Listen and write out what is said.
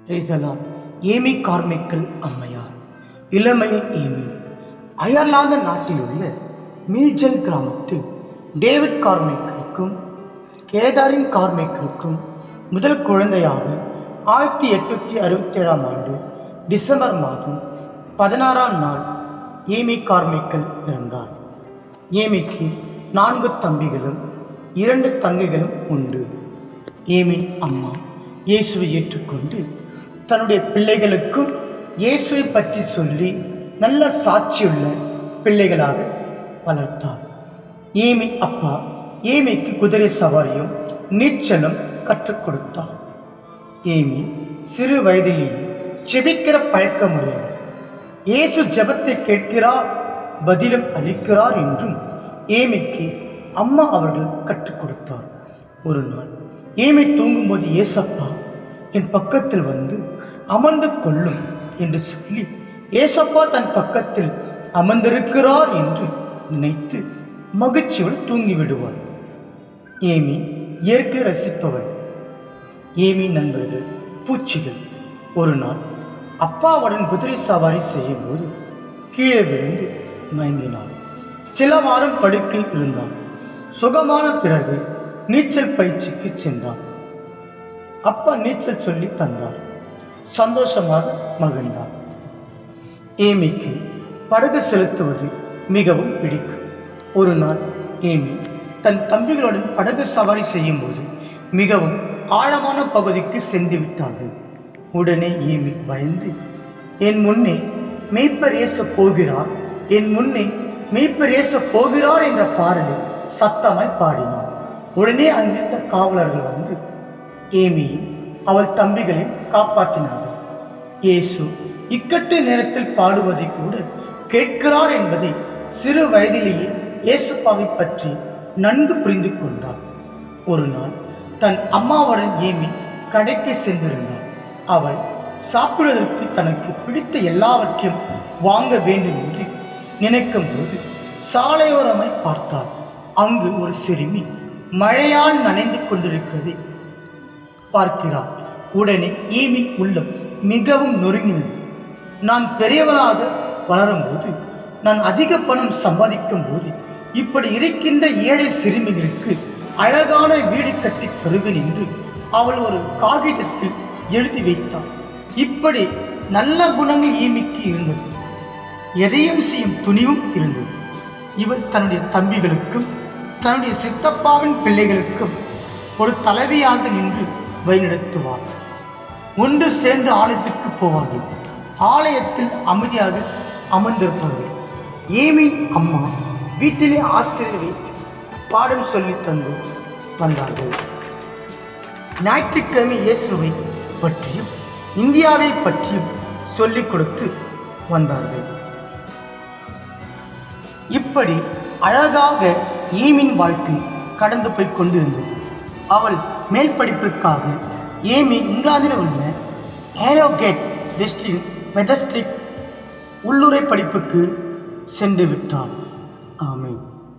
ரைசலான் Amy Carmichael அம்மையார். இளமை Amy Ireland நாட்டில் உள்ள மீல்ஜல் கிராமத்தில் டேவிட் கார்மைக்கலுக்கும் கேதாரின் கார்மைக்கலுக்கும் முதல் குழந்தையாக 1867 ஆண்டு டிசம்பர் மாதம் 16ஆம் நாள் ஏமி கார்மைக்கல் பிறந்தார். ஏமிக்கு 4 தம்பிகளும் 2 தங்கைகளும் உண்டு. ஏமின் அம்மா இயேசுவை ஏற்றுக்கொண்டு தன்னுடைய பிள்ளைகளுக்கும் இயேசுவை பற்றி சொல்லி நல்ல சாட்சியுள்ள பிள்ளைகளாக வளர்த்தார். ஏமி அப்பா ஏமிக்கு குதிரை சவாரியும் நீச்சலும் கற்றுக் கொடுத்தார். ஏமி சிறு வயதிலேயே ஜெபிக்கிற பழக்கமுடையவர். இயேசு ஜெபத்தை கேட்கிறார், பதிலும் அளிக்கிறார் என்றும் ஏமிக்கு அம்மா அவர்கள் கற்றுக் கொடுத்தார். ஒரு நாள் ஏமி தூங்கும்போது, ஏசப்பா என் பக்கத்தில் வந்து அமர்ந்து கொள்ளும் என்று சொல்லி ஏசப்பா தன் பக்கத்தில் அமர்ந்திருக்கிறார் என்று நினைத்து மகிழ்ச்சியோடு தூங்கிவிடுவார். ஏமி இயற்கை ரசிப்பவர். ஏமி நண்பர்கள் பூச்சிகள். ஒரு நாள் அப்பாவுடன் குதிரை சவாரி செய்யும் போது கீழே விழுந்து மயங்கினார். சில வாரம் படுக்கையில் இருந்தார். சுகமான பிறகு நீச்சல் பயிற்சிக்கு சென்றார். அப்பா நீச்சல் சொல்லி தந்தார். சந்தோஷமாக மகிழ்ந்தார். ஏமிக்கு படகு செலுத்துவது மிகவும் பிடிக்கும். ஒரு நாள் ஏமி தன் தம்பிகளுடன் படகு சவாரி செய்யும் போது மிகவும் ஆழமான பகுதிக்கு சென்று விட்டார்கள். உடனே ஏமி பயந்து, என் முன்னே மேய்ப்பர் ஏச போகிறார், என் முன்னே மேய்ப்பர் ஏச போகிறார் என்ற பாடலை சத்தமாய் பாடினார். உடனே அங்கிருந்த காவலர்கள் வந்து ஏமியும் அவள் தம்பிகளையும் காப்பாற்றினார்கள். இயேசு இக்கட்டு நேரத்தில் பாடுவதை கூட கேட்கிறார் என்பதை சிறு வயதிலேயே இயேசுப்பாவை பற்றி நன்கு புரிந்து கொண்டார். ஒரு நாள் தன் அம்மாவுடன் ஏமி கடைக்கு சென்றிருந்தார். அவள் சாப்பிடுவதற்கு தனக்கு பிடித்த எல்லாவற்றையும் வாங்க வேண்டும் என்று நினைக்கும் போது சாலையோரமாய் பார்த்தார். அங்கு ஒரு சிறுமி மழையால் நனைந்து கொண்டிருக்கிறதை பார்க்கிறார். உடனே ஏமி உள்ளம் மிகவும் நொறுங்கினது. நான் பெரியவனாக வளரும்போது, நான் அதிக பணம் சம்பாதிக்கும் போது இப்படி இருக்கின்ற ஏழை சிறுமிகளுக்கு அழகான வீடு கட்டி தருவேன் என்று அவள் ஒரு காகிதத்தில் எழுதி வைத்தாள். இப்படி நல்ல குணங்கள் ஏமிக்கு இருந்தது. எதையும் செய்யும் துணிவும் இருந்தது. இவர் தன்னுடைய தம்பிகளுக்கும் தன்னுடைய சித்தப்பாவின் பிள்ளைகளுக்கும் ஒரு தலைவியாக நின்று வழிநடத்துவார். ஒன்று சேர்ந்து ஆலயத்திற்கு போவார்கள். ஆலயத்தில் அமைதியாக அமர்ந்திருப்பார்கள். ஏமி அம்மா வீட்டிலே ஆசிரியர் வைத்து பாடம் சொல்லி தந்து வந்தார்கள். ஞாயிற்றுக்கிழமை இயேசுவை பற்றியும் இந்தியாவை பற்றியும் சொல்லிக் கொடுத்து வந்தார்கள். இப்படி அழகாக ஏமின் வாழ்க்கை கடந்து போய் கொண்டிருந்தது. அவள் மேல் படிப்பிற்காக ஏமி இங்கிலாந்தில் உள்ள ஹேரோகேட் மெஜஸ்டிக் உள்ளூரை படிப்புக்கு சென்று விட்டாள்.